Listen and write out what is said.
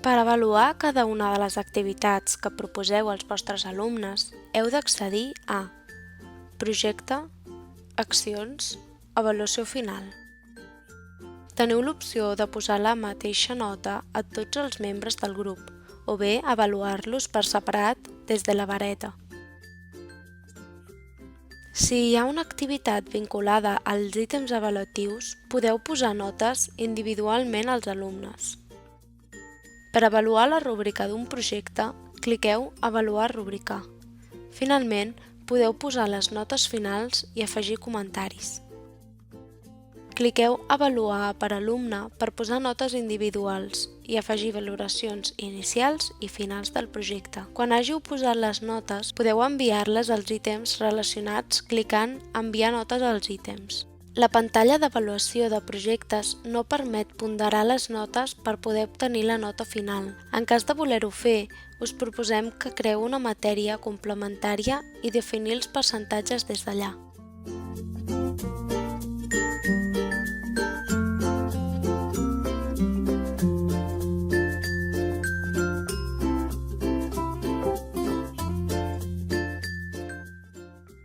Per avaluar cada una de les activitats que proposeu als vostres alumnes, heu d'accedir a Projecte, Accions, Avaluació final. Teniu l'opció de posar la mateixa nota a tots els membres del grup o bé avaluar-los per separat des de la vareta. Si hi ha una activitat vinculada als ítems avaluatius, podeu posar notes individualment als alumnes. Per avaluar la rúbrica d'un projecte, cliqueu Avaluar rúbrica. Finalment, podeu posar les notes finals i afegir comentaris. Cliqueu Avaluar per alumne per posar notes individuals i afegir valoracions inicials i finals del projecte. Quan hàgiu posat les notes, podeu enviar-les als ítems relacionats clicant Enviar notes als ítems. La pantalla d'avaluació de projectes no permet ponderar les notes per poder obtenir la nota final. En cas de voler-ho fer, us proposem que creeu una matèria complementària i definir els percentatges des d'allà.